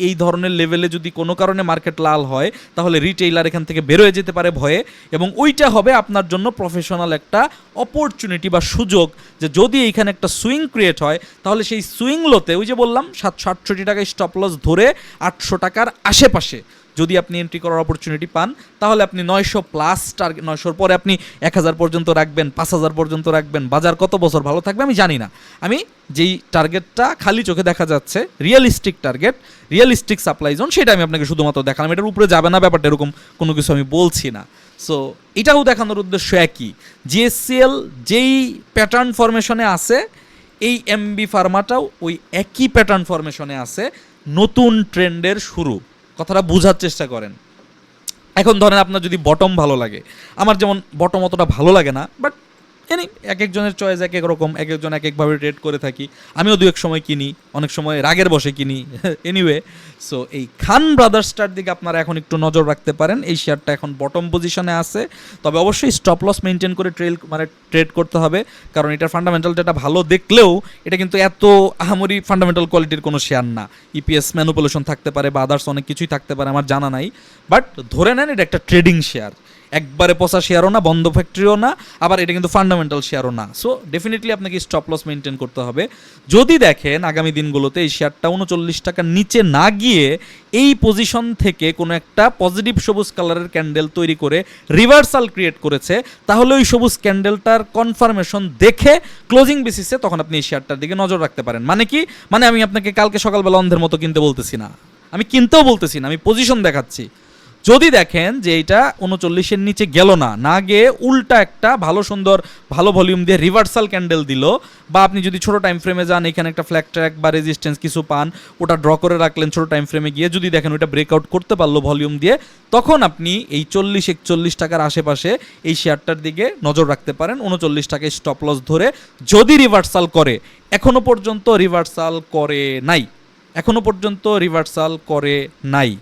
এই ধরনের লেভেলে যদি কোনো কারণে মার্কেট লাল হয়, তাহলে রিটেইলার এখান থেকে বেরোয় যেতে পারে ভয়ে, এবং ওইটা হবে আপনার জন্য প্রফেশনাল একটা অপরচুনিটি বা সুযোগ, যে যদি এইখানে একটা সুইং ক্রিয়েট হয়, তাহলে সেই সুইং লোতে ওই যে বললাম 768 টাকা স্টপ লস ধরে 800 টাকার আশেপাশে যদি আপনি এন্ট্রি করার অপরচুনিটি পান, তাহলে আপনি 900 প্লাস টার্গেট, 900-র পরে আপনি 1000 পর্যন্ত রাখবেন, 5000 পর্যন্ত রাখবেন। বাজার কত বছর ভালো থাকবে আমি জানি না, আমি যেই টার্গেটটা খালি চোখে দেখা যাচ্ছে realistic target, realistic supply zone, সেটা আমি আপনাকে শুধুমাত্র দেখালাম। এটার উপরে যাবে না ব্যাপারটা এরকম কোনো কিছু আমি বলছি না। সো এটাও দেখানোর উদ্দেশ্য একই, জিএসসিএল যেই প্যাটার্ন ফরমেশনে আছে, এই এমবি ফার্মাটাও ওই একই প্যাটার্ন ফরমেশনে আছে। নতুন ট্রেন্ডের শুরু, কথাটা বোঝার চেষ্টা করেন। এখন ধরেন আপনার যদি বটম ভালো লাগে, আমার যেমন বটম অতটা ভালো লাগে না, বাট এক একজনের চয়েস এক এক রকম, এক একজন এক একভাবে ট্রেড করে থাকি। আমিও দু এক সময় কিনি, অনেক সময় রাগের বসে কিনি। এনিওয়ে, সো এই খান ব্রাদার্সটার দিকে আপনারা এখন একটু নজর রাখতে পারেন। এই শেয়ারটা এখন বটম পজিশনে আছে, তবে অবশ্যই স্টপ লস মেনটেন করে ট্রেড করতে হবে, কারণ এটার ফান্ডামেন্টাল ডেটা ভালো দেখলেও এটা কিন্তু এত আহামরি ফান্ডামেন্টাল কোয়ালিটির কোনো শেয়ার না। ইপিএস ম্যানুপুলেশন থাকতে পারে বা আদার্স অনেক কিছুই থাকতে পারে, আমার জানা নাই, বাট ধরে নেন এটা একটা ট্রেডিং শেয়ার, একবারে পচা শেয়ারও না, বন্ধ ফ্যাক্টরিও না, আবার এটা কিন্তু ফান্ডামেন্টাল শেয়ারও না। সো ডেফিনেটলি আপনাকে স্টপ লস মেনটেন করতে হবে। যদি দেখেন আগামী দিনগুলোতে এই শেয়ারটা 39 টাকার নিচে না গিয়ে এই পজিশন থেকে কোনো একটা পজিটিভ সবুজ কালারের ক্যান্ডেল তৈরি করে রিভার্সাল ক্রিয়েট করেছে, তাহলে ওই সবুজ ক্যান্ডেলটার কনফার্মেশন দেখে ক্লোজিং বেসিসে তখন আপনি এই শেয়ারটার দিকে নজর রাখতে পারেন। মানে কি, মানে আমি আপনাকে কালকে সকালবেলা অন্ধের মতো কিনতে বলতেছি না, আমি কিনতেও বলতেছি না, আমি পজিশন দেখাচ্ছি। যদি দেখেন যে এইটা 39-এর নিচে গেল না, না গিয়ে উল্টা একটা ভালো সুন্দর ভালো ভলিউম দিয়ে রিভার্সাল ক্যান্ডেল দিল, বা আপনি যদি ছোটো টাইম ফ্রেমে যান, এখানে একটা ফ্ল্যাগ ট্র্যাক বা রেজিস্ট্যান্স কিছু পান, ওটা ড্র করে রাখলেন ছোটো টাইম ফ্রেমে গিয়ে, যদি দেখেন ওইটা ব্রেকআউট করতে পারলো ভলিউম দিয়ে, তখন আপনি এই 40-41 টাকার আশেপাশে এই শেয়ারটার দিকে নজর রাখতে পারেন। 39 টাকায় স্টপ লস ধরে যদি রিভার্সাল করে, এখনও পর্যন্ত রিভার্সাল করে নাই, এখনও পর্যন্ত রিভার্সাল করে নাই।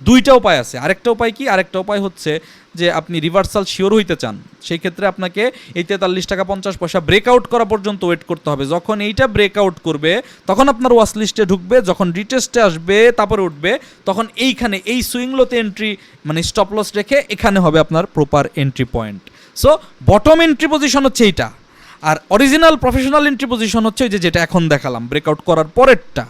দুইটা উপায় আছে। আরেকটা উপায় কি? আরেকটা উপায় হচ্ছে যে আপনি রিভার্সাল শিওর হইতে চান, সেই ক্ষেত্রে আপনাকে এই 43 টাকা 50 পয়সা ব্রেকআউট করা পর্যন্ত ওয়েট করতে হবে। যখন এইটা ব্রেকআউট করবে তখন আপনার ওয়াচ লিস্টে ঢুকবে, যখন রিটেস্টে আসবে তারপরে উঠবে, তখন এইখানে এই সুইংলোতে এন্ট্রি মানে স্টপ লস রেখে এখানে হবে আপনার proper entry point. So bottom entry position হচ্ছে এইটা, আর অরিজিনাল প্রফেশনাল এন্ট্রি পজিশন হচ্ছে ওই যেটা এখন দেখালাম ব্রেকআউট করার পরেরটা।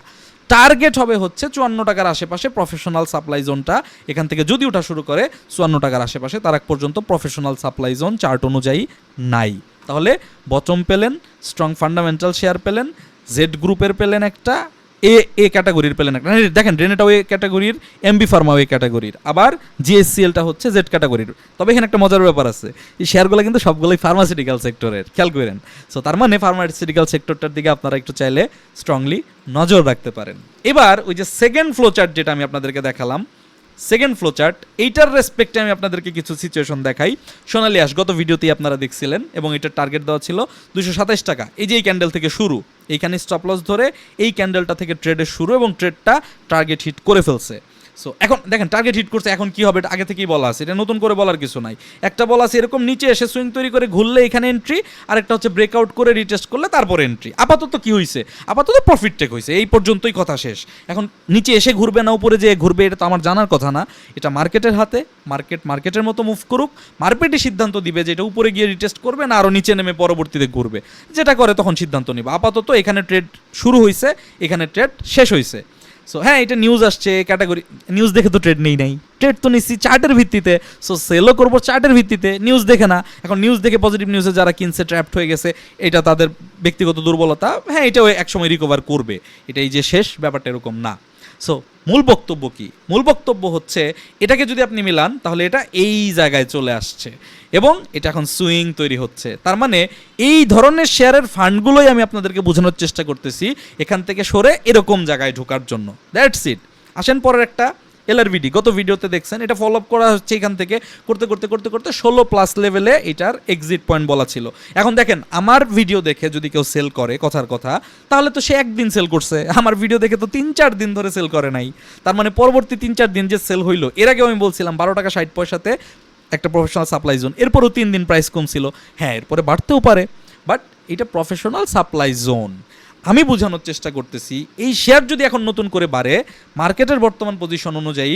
টার্গেট হবে হচ্ছে 54 টাকার আশেপাশে প্রফেশনাল সাপ্লাই জোনটা, এখান থেকে যদি ওঠা শুরু করে 54 টাকার আশেপাশে, তার আগ পর্যন্ত প্রফেশনাল সাপ্লাই জোন চার্ট অনুযায়ী নাই। তাহলে বটম পেলেন, স্ট্রং ফান্ডামেন্টাল শেয়ার পেলেন, জেড গ্রুপের পেলেন একটা, এ ক্যাটাগরির পেলেন একটা, দেখেন রেনেটাও এ ক্যাটাগরির, এমবি ফার্মাও এ ক্যাটাগরির, আবার জিএসসিএলটা হচ্ছে জেড ক্যাটাগরির। তবে এখানে একটা মজার ব্যাপার আছে, এই শেয়ারগুলো কিন্তু সবগুলোই ফার্মাসিউটিক্যাল সেক্টরের, খেয়াল করেন। সো তার মানে ফার্মাসিউটিক্যাল সেক্টরটার দিকে আপনারা একটু চাইলে স্ট্রংলি নজর রাখতে পারেন। এবার ওই যে সেকেন্ড ফ্লো চার্ট যেটা আমি আপনাদেরকে দেখালাম, সেকেন্ড ফ্লো চার্ট, এইটার রেসপেক্টে আমি আপনাদেরকে কিছু সিচুয়েশন দেখাই। সোনালী আঁশ গত ভিডিওতেই আপনারা দেখছিলেন এবং এটার টার্গেট দেওয়া ছিল 227 টাকা। এই যে এই ক্যান্ডেল থেকে শুরু, এইখানে স্টপ লস ধরে এই ক্যান্ডেলটা থেকে ট্রেডের শুরু এবং ট্রেডটা টার্গেট হিট করে ফেলছে। সো এখন দেখেন টার্গেট হিট করছে, এখন কি হবে এটা আগে থেকেই বলা আছে, এটা নতুন করে বলার কিছু নাই। একটা বলা আছে এরকম নিচে এসে সুইং তৈরি করে ঘুরলে এখানে এন্ট্রি, আরেকটা হচ্ছে ব্রেকআউট করে রিটেস্ট করলে তারপরে এন্ট্রি। আপাতত কি হয়েছে, আপাতত প্রফিট টেক হয়েছে, এই পর্যন্তই কথা শেষ। এখন নিচে এসে ঘুরবে না উপরে যে ঘুরবে এটা তো আমার জানার কথা না, এটা মার্কেটের হাতে। মার্কেটের মতো মুভ করুক, মার্কেটই সিদ্ধান্ত দিবে যে এটা উপরে গিয়ে রিটেস্ট করবে না আরও নিচে নেমে পরবর্তীতে ঘুরবে, যেটা করে তখন সিদ্ধান্ত নিবে। আপাতত এখানে ট্রেড শুরু হয়েছে, এখানে ট্রেড শেষ হয়েছে। সো হ্যাঁ, এটা নিউজ আসছে ক্যাটাগরি, নিউজ দেখে তো ট্রেড নেই নাই, ট্রেড তো নিচ্ছি চার্টের ভিত্তিতে। সো সেলও করবো চার্টের ভিত্তিতে, নিউজ দেখে না। এখন নিউজ দেখে পজিটিভ নিউজে যারা কিনছে ট্র্যাপড হয়ে গেছে, এটা তাদের ব্যক্তিগত দুর্বলতা। হ্যাঁ, এটাও একসময় রিকভার করবে, এটাই যে শেষ ব্যাপারটা এরকম না। সো মূল বক্তব্য কি? মূল বক্তব্য হচ্ছে এটাকে যদি আপনি মিলান তাহলে এটা এই জায়গায় চলে আসছে এবং এটা এখন সুইং তৈরি হচ্ছে। তার মানে এই ধরনের শেয়ারের ফান্ডগুলোই আমি আপনাদেরকে বোঝানোর চেষ্টা করতেছি এখান থেকে সরে এরকম জায়গায় ঢোকার জন্য। That's it. আসেন পরের একটা এলআরভিডি, গত ভিডিওতে দেখছেন এটা ফলো আপ করা হচ্ছে এখান থেকে করতে করতে করতে করতে 16+ লেভেলে এটার এক্সিট পয়েন্ট বলা ছিল। এখন দেখেন আমার ভিডিও দেখে যদি কেউ সেল করে কথার কথা, তাহলে তো সে একদিন সেল করছে, আমার ভিডিও দেখে তো 3-4 দিন ধরে সেল করে নাই। তার মানে পরবর্তী 3-4 দিন যে সেল হইলো, এর আগেও আমি বলছিলাম 12 টাকা 60 পয়সাতে একটা প্রফেশনাল সাপ্লাই জোন, এরপরও 3 দিন প্রাইস কমছিল। হ্যাঁ, এরপরে বাড়তেও পারে, বাট এটা প্রফেশনাল সাপ্লাই জোন। আমি বোঝানোর চেষ্টা করতেছি এই শেয়ার যদি এখন নতুন করে বাড়ে, মার্কেটের বর্তমান পজিশন অনুযায়ী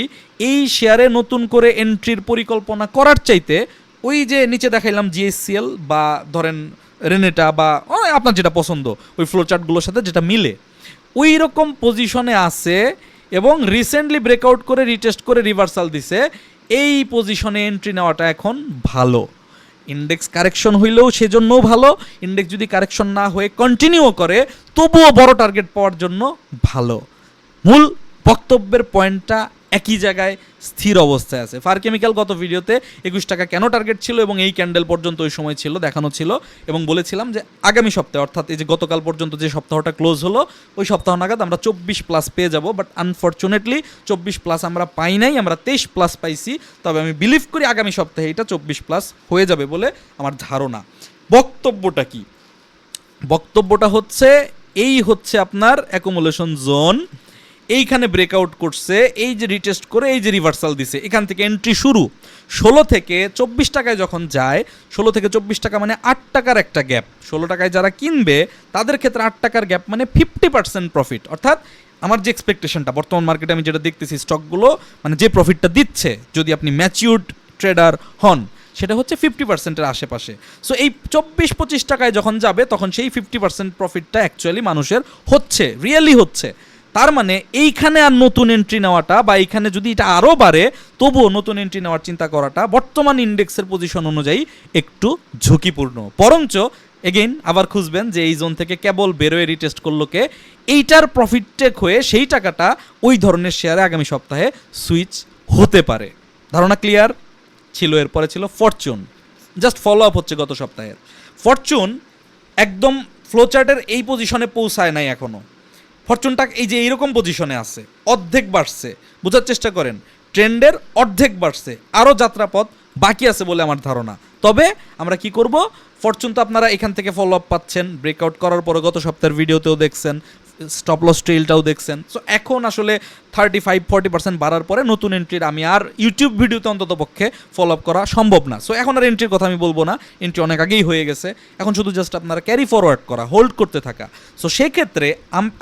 এই শেয়ারে নতুন করে এন্ট্রির পরিকল্পনা করার চাইতে ওই যে নিচে দেখাইলাম জিএসসিএল বা ধরেন রেনেটা বা আপনার যেটা পছন্দ ওই ফ্লো চার্টগুলোর সাথে যেটা মিলে ওই রকম পজিশনে আছে এবং রিসেন্টলি ব্রেকআউট করে রিটেস্ট করে রিভার্সাল দিছে, এই পজিশনে এন্ট্রি নেওয়াটা এখন ভালো। ইন্ডেক্স কারেকশন হইলেও সেজন্যও ভালো, ইন্ডেক্স যদি কারেকশন না হয়ে কন্টিনিউ করে তবুও বড় টার্গেট পাওয়ার জন্য ভালো। মূল বক্তব্যের পয়েন্টটা একই জায়গায় স্থির অবস্থায় আছে। ফার কেমিক্যাল গত ভিডিওতে 21 টাকা কেন টার্গেট ছিল এবং এই ক্যান্ডেল পর্যন্ত ওই সময় ছিল দেখানো ছিল এবং বলেছিলাম যে আগামী সপ্তাহে অর্থাৎ এই যে গতকাল পর্যন্ত যে সপ্তাহটা ক্লোজ হলো ওই সপ্তাহ নাগাদ আমরা 24+ পেয়ে যাব। বাট আনফর্চুনেটলি 24+ আমরা পাই নাই, আমরা 23+ পাইছি। তবে আমি বিলিভ করি আগামী সপ্তাহে এটা 24+ হয়ে যাবে বলে আমার ধারণা। বক্তব্যটা কি? বক্তব্যটা হচ্ছে এই হচ্ছে আপনার অ্যাকুমুলেশন জোন, এইখানে ব্রেকআউট করছে, এই যে রিটেস্ট করে এই যে রিভার্সাল দিছে, এখান থেকে এন্ট্রি শুরু। 16 থেকে 24 টাকায় যখন যায়, 16 থেকে 24 টাকা মানে 8 টাকার একটা গ্যাপ। 16 টাকায় যারা কিনবে তাদের ক্ষেত্রে 8 টাকার গ্যাপ মানে 50% প্রফিট। অর্থাৎ আমার যে এক্সপেকটেশনটা বর্তমান মার্কেটে আমি যেটা দেখতেছি স্টকগুলো মানে যে প্রফিটটা দিচ্ছে যদি আপনি ম্যাচিউরড ট্রেডার হন সেটা হচ্ছে 50%-এর আশেপাশে। সো এই 24-25 টাকায় যখন যাবে তখন সেই 50% প্রফিটটা অ্যাকচুয়ালি মানুষের হচ্ছে, রিয়েলি হচ্ছে। তার মানে এইখানে আর নতুন এন্ট্রি নেওয়াটা বা এইখানে যদি এটা আরও বাড়ে তবুও নতুন এন্ট্রি নেওয়ার চিন্তা করাটা বর্তমান ইন্ডেক্সের পজিশন অনুযায়ী একটু ঝুঁকিপূর্ণ। বরঞ্চ এগেইন আবার খুঁজবেন যে এই জোন থেকে কেবল বেরোয় রিটেস্ট করলো কে, এইটার প্রফিট টেক হয়ে সেই টাকাটা ওই ধরনের শেয়ারে আগামী সপ্তাহে সুইচ হতে পারে। ধারণা ক্লিয়ার ছিল? এরপরে ছিল ফরচুন, জাস্ট ফলো আপ হচ্ছে গত সপ্তাহের। ফরচুন একদম ফ্লোচার্টের এই পজিশনে পৌঁছায় নাই এখনও। ফরচুনটা এই যে এইরকম পজিশনে আছে, অর্ধেক বাড়ছে, বোঝার চেষ্টা করেন ট্রেন্ডের অর্ধেক বাড়ছে, আরও যাত্রাপথ বাকি আছে বলে আমার ধারণা। তবে আমরা কি করব, ফরচুন তো আপনারা এখান থেকে ফলো আপ পাচ্ছেন, ব্রেকআউট করার পরে গত সপ্তাহের ভিডিওতেও দেখছেন, স্টপ লস ট্রেইলটাও দেখছেন। সো এখন আসলে 35-40% বাড়ার পরে নতুন এন্ট্রির আমি আর ইউটিউব ভিডিওতে অন্তত পক্ষে ফলো আপ করা সম্ভব না। সো এখন আর এন্ট্রির কথা আমি বলবো না, এন্ট্রি অনেক আগেই হয়ে গেছে। এখন শুধু জাস্ট আপনারা ক্যারি ফরওয়ার্ড করা, হোল্ড করতে থাকা। সো সেক্ষেত্রে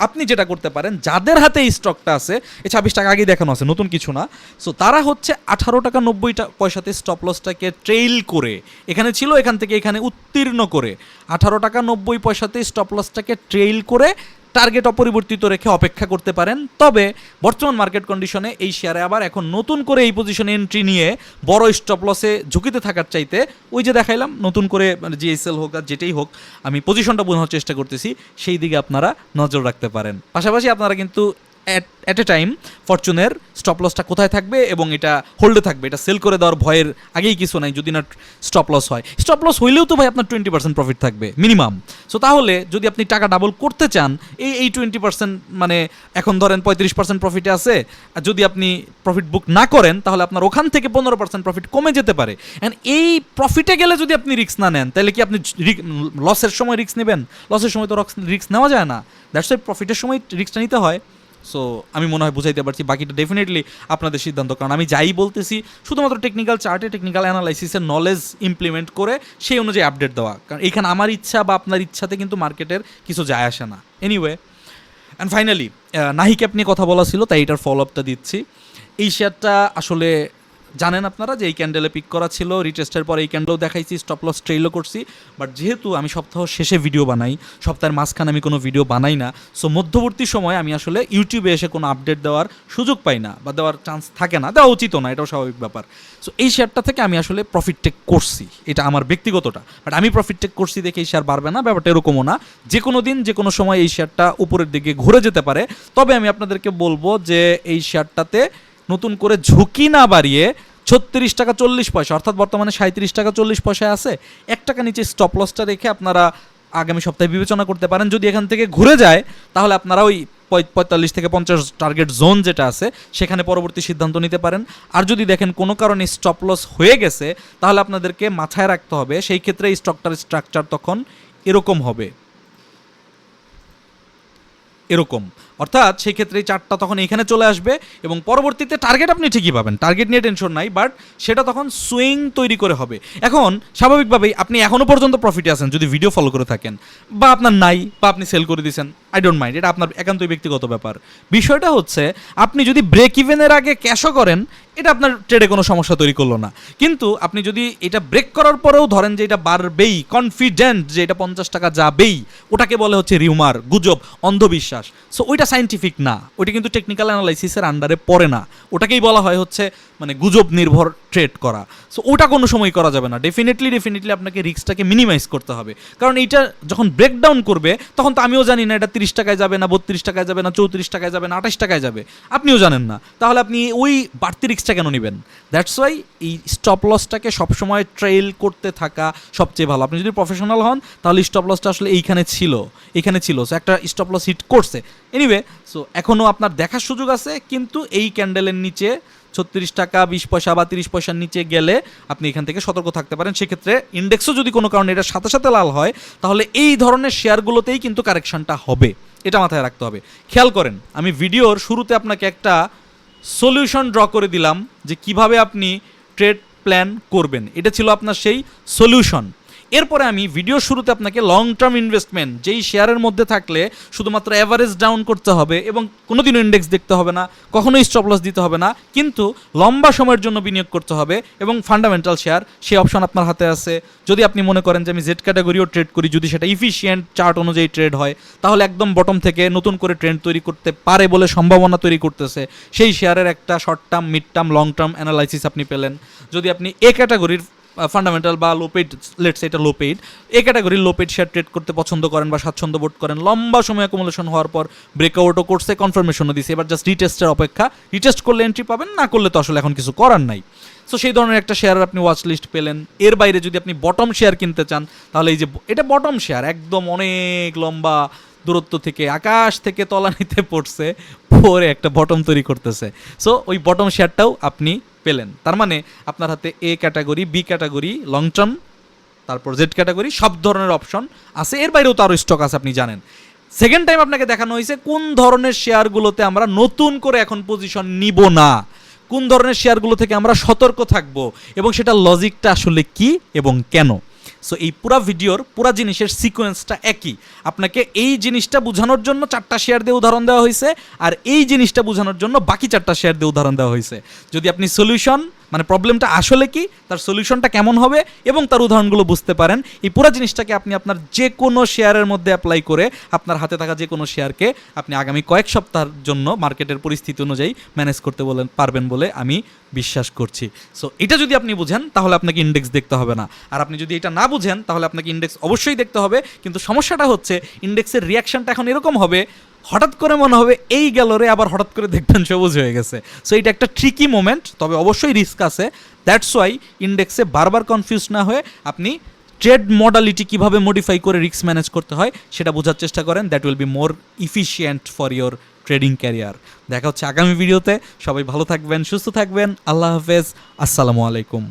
আপনি যেটা করতে পারেন, যাদের হাতে এই স্টকটা আছে, এই 26 টাকা আগেই দেখানো আছে, নতুন কিছু না। সো তারা হচ্ছে 18 টাকা 90 পয়সাতে স্টপ লসটাকে ট্রেইল করে, এখানে ছিল এখান থেকে এখানে উত্তীর্ণ করে 18 টাকা 90 পয়সাতে স্টপ লসটাকে ট্রেইল করে টার্গেট অপরিবর্তিত রেখে অপেক্ষা করতে পারেন। তবে বর্তমান মার্কেট কন্ডিশনে এই শেয়ারে আবার এখন নতুন করে এই পজিশনে এন্ট্রি নিয়ে বড় স্টপ লসে ঝুঁকিতে থাকার চাইতে ওই যে দেখাইলাম নতুন করে মানে জিএসএল হোক আর যেটাই হোক, আমি পজিশনটা বোঝানোর চেষ্টা করতেছি, সেই দিকে আপনারা নজর রাখতে পারেন। পাশাপাশি আপনারা কিন্তু অ্যাট এ টাইম ফরচুনের স্টপ লসটা কোথায় থাকবে এবং এটা হোল্ডে থাকবে, এটা সেল করে দেওয়ার ভয়ের আগেই কিছু নাই যদি না স্টপ লস হয়। স্টপ লস হইলেও তো ভাই আপনার 20% প্রফিট থাকবে মিনিমাম। সো তাহলে যদি আপনি টাকা ডাবল করতে চান এই 20% মানে এখন ধরেন 35% প্রফিটে আছে, আর যদি আপনি প্রফিট বুক না করেন তাহলে আপনার ওখান থেকে 15% প্রফিট কমে যেতে পারে। অ্যান্ড এই প্রফিটে গেলে যদি আপনি রিস্ক না নেন তাহলে কি আপনি লসের সময় রিস্ক নেবেন? লসের সময় তো রিস্ক নেওয়া যায় না, দ্যাটস ওয়াই প্রফিটের সময় রিস্কটা নিতে হয়। সো আমি মনে হয় বুঝাইতে পারছি, বাকিটা ডেফিনেটলি আপনাদের সিদ্ধান্ত, কারণ আমি যাই বলতেছি শুধুমাত্র টেকনিক্যাল চার্টে টেকনিক্যাল অ্যানালাইসিসের নলেজ ইমপ্লিমেন্ট করে সেই অনুযায়ী আপডেট দেওয়া, কারণ এইখানে আমার ইচ্ছা বা আপনার ইচ্ছাতে কিন্তু মার্কেটের কিছু যায় আসে না। এনিওয়ে, অ্যান্ড ফাইনালি নাহি ক্যাপ নিয়ে কথা বলা ছিল তাই এটার ফলো আপটা দিচ্ছি। এই শেয়ারটা আসলে জানেন আপনারা যে এই ক্যান্ডেলে পিক করা ছিল, রিটেস্টের পরে এই ক্যান্ডেলও দেখাইছি, স্টপ লস ট্রেইলও করছি। বাট যেহেতু আমি সপ্তাহ শেষে ভিডিও বানাই, সপ্তাহের মাঝখানে আমি কোনো ভিডিও বানাই না, সো মধ্যবর্তী সময় আমি আসলে ইউটিউবে এসে কোনো আপডেট দেওয়ার সুযোগ পাই না বা দেওয়ার চান্স থাকে না, দেওয়া উচিতও না, এটাও স্বাভাবিক ব্যাপার। সো এই শেয়ারটা থেকে আমি আসলে প্রফিট টেক করছি, এটা আমার ব্যক্তিগতটা। বাট আমি প্রফিট টেক করছি দেখে এই শেয়ার বাড়বে না, ব্যাপারটা এরকমও না। যে কোনো দিন যে কোনো সময় এই শেয়ারটা উপরের দিকে ঘুরে যেতে পারে। তবে আমি আপনাদেরকে বলবো যে এই শেয়ারটাতে নতুন করে ঝুঁকি না বাড়িয়ে 36 টাকা 40 পয়সা অর্থাৎ বর্তমানে 37 টাকা 40 পয়সায় আছে, 1 টাকা নিচে স্টপ লসটা রেখে আপনারা আগামী সপ্তাহে বিবেচনা করতে পারেন। যদি এখান থেকে ঘুরে যায় তাহলে আপনারা ওই 45 থেকে 50 টার্গেট জোন যেটা আছে সেখানে পরবর্তী সিদ্ধান্ত নিতে পারেন। আর যদি দেখেন কোনো কারণে স্টপ লস হয়ে গেছে তাহলে আপনাদেরকে মাথায় রাখতে হবে সেই ক্ষেত্রে এই স্টকটার স্ট্রাকচার তখন এরকম হবে, এরকম, অর্থাৎ সেই ক্ষেত্রে এই চার্টটা তখন এখানে চলে আসবে এবং পরবর্তীতে টার্গেট আপনি ঠিকই পাবেন, টার্গেট নিয়ে টেনশন নাই, বাট সেটা তখন সুইং তৈরি করে হবে। এখন স্বাভাবিকভাবেই আপনি এখনও পর্যন্ত প্রফিটে আছেন যদি ভিডিও ফলো করে থাকেন, বা আপনার নাই বা আপনি সেল করে দিয়েছেন, আই ডোন্ট মাইন্ড, এটা আপনার একান্তই ব্যক্তিগত ব্যাপার। বিষয়টা হচ্ছে আপনি যদি ব্রেক ইভেনের আগে ক্যাশও করেন এটা আপনার ট্রেডে কোনো সমস্যা তৈরি করলো না, কিন্তু আপনি যদি এটা ব্রেক করার পরেও ধরেন যে এটা বাড়বেই, কনফিডেন্ট যে এটা 50 টাকা যাবেই, ওটাকে বলে হচ্ছে রিউমার, গুজব, অন্ধবিশ্বাস। সো ওইটা সাইন্টিফিক না, ওইটা কিন্তু টেকনিক্যাল অ্যানালাইসিসের আন্ডারে পড়ে না, ওটাকেই বলা হয় হচ্ছে মানে গুজব নির্ভর ট্রেড করা। সো ওটা কোনো সময় করা যাবে না, ডেফিনেটলি আপনাকে রিস্কটাকে মিনিমাইজ করতে হবে, কারণ এইটা যখন ব্রেকডাউন করবে তখন তো আমিও জানি না এটা 30 টাকায় যাবে না 32 টাকায় যাবে না 34 টাকায় যাবে না 28 টাকায় যাবে, আপনিও জানেন না, তাহলে আপনি ওই বাড়তি রিস্কটা কেন নেবেন? দ্যাটস ওয়াই এই স্টপ লসটাকে সবসময় ট্রেইল করতে থাকা সবচেয়ে ভালো। আপনি যদি প্রফেশনাল হন তাহলে স্টপ লসটা আসলে এইখানে ছিল, সো একটা স্টপ লস হিট করছে। এনিওয়ে, সো এখনও আপনার দেখার সুযোগ আছে, কিন্তু এই ক্যান্ডেলের নিচে 36 টাকা 20 পয়সা বা 30 পয়সার নিচে গেলে আপনি এখান থেকে সতর্ক থাকতে পারেন। সেক্ষেত্রে ইন্ডেক্সও যদি কোনো কারণে এটার সাথে সাথে লাল হয় তাহলে এই ধরনের শেয়ারগুলোতেই কিন্তু কারেকশনটা হবে, এটা মাথায় রাখতে হবে। খেয়াল করেন, আমি ভিডিওর শুরুতে আপনাকে একটা সলিউশন ড্র করে দিলাম যে কিভাবে আপনি ট্রেড প্ল্যান করবেন, এটা ছিল আপনার সেই সলিউশন। এরপরে আমি ভিডিও শুরুতে আপনাকে লং টার্ম ইনভেস্টমেন্ট যেই শেয়ারের মধ্যে থাকলে শুধুমাত্র অ্যাভারেজ ডাউন করতে হবে এবং কোনোদিনও ইন্ডেক্স দেখতে হবে না, কখনোই স্টপ লস দিতে হবে না, কিন্তু লম্বা সময়ের জন্য বিনিয়োগ করতে হবে এবং ফান্ডামেন্টাল শেয়ার, সেই অপশন আপনার হাতে আছে। যদি আপনি মনে করেন যে আমি জেড ক্যাটাগরিও ট্রেড করি, যদি সেটা ইফিশিয়েন্ট চার্ট অনুযায়ী ট্রেড হয় তাহলে একদম বটম থেকে নতুন করে ট্রেন্ড তৈরি করতে পারে বলে সম্ভাবনা তৈরি করতেছে, সেই শেয়ারের একটা short term, mid term, long term analysis আপনি পেলেন। যদি আপনি এ ক্যাটাগরির ফান্ডামেন্টাল বা লো পেইড, লেটস এটা লো পেইড, এই ক্যাটাগরির লো পেইড শেয়ার ট্রেড করতে পছন্দ করেন বা স্বাচ্ছন্দ্য বোধ করেন, লম্বা সময় অ্যাকুমুলেশন হওয়ার পর ব্রেকআউটও করছে, কনফার্মেশনও দিছে, এবার জাস্ট রিটেস্টের অপেক্ষা, রিটেস্ট করলে এন্ট্রি পাবেন, না করলে তো আসলে এখন কিছু করার নাই। সো সেই ধরনের একটা শেয়ার আপনি ওয়াচ লিস্ট পেলেন। এর বাইরে যদি আপনি বটম শেয়ার কিনতে চান তাহলে এই যে এটা বটম শেয়ার, একদম অনেক লম্বা দূরত্ব থেকে আকাশ থেকে তলানিতে পড়ছে, পরে একটা বটম তৈরি করতেছে। সো ওই বটম শেয়ারটাও আপনি পেলেন, তার মানে আপনার হাতে A category, B category, long term, তারপর জেড ক্যাটাগরি, সব ধরনের অপশন আছে। এর বাইরেও তো আরও স্টক আছে, আপনি জানেন। সেকেন্ড টাইম আপনাকে দেখানো হয়েছে কোন ধরনের শেয়ারগুলোতে আমরা নতুন করে এখন পজিশন নিব না, কোন ধরনের শেয়ারগুলো থেকে আমরা সতর্ক থাকব এবং সেটা লজিকটা আসলে কি এবং কেন। সো এই পুরা ভিডিওর পুরা জিনিসের সিকোয়েন্সটা একই, আপনাকে এই জিনিসটা বোঝানোর জন্য 4টা শেয়ার দিয়ে উদাহরণ দেওয়া হয়েছে, আর এই জিনিসটা বোঝানোর জন্য বাকি 4টা শেয়ার দিয়ে উদাহরণ দেওয়া হয়েছে। যদি আপনি সলিউশন মানে প্রবলেমটা আসলে কি, তার সলিউশনটা কেমন হবে এবং তার উদাহরণগুলো বুঝতে পারেন, এই পুরো জিনিসটাকে আপনি আপনার যে কোনো শেয়ারের মধ্যে অ্যাপ্লাই করে আপনার হাতে থাকা যে কোনো শেয়ারকে আপনি আগামী কয়েক সপ্তাহের জন্য মার্কেটের পরিস্থিতি অনুযায়ী ম্যানেজ করতে পারবেন বলে আমি বিশ্বাস করছি। সো এটা যদি আপনি বুঝেন তাহলে আপনাকে ইন্ডেক্স দেখতে হবে না, আর আপনি যদি এটা না বুঝেন তাহলে আপনাকে ইন্ডেক্স অবশ্যই দেখতে হবে। কিন্তু সমস্যাটা হচ্ছে ইন্ডেক্সের রিয়াকশনটা এখন এরকম হবে, হঠাৎ করে মনে হবে এই গেল রে, আবার হঠাৎ করে দেখবেন সবুজ হয়ে গেছে। সো এটা একটা ট্রিকি মোমেন্ট, তবে অবশ্যই রিস্ক আছে। দ্যাটস ওয়াই ইন্ডেক্সে বারবার কনফিউজ না হয়ে আপনি ট্রেড মডালিটি কীভাবে মডিফাই করে রিস্ক ম্যানেজ করতে হয় সেটা বোঝার চেষ্টা করেন। That will be more efficient for your trading career. দেখা হচ্ছে আগামী ভিডিওতে। সবাই ভালো থাকবেন, সুস্থ থাকবেন। আল্লাহ হাফেজ, আসসালামু আলাইকুম।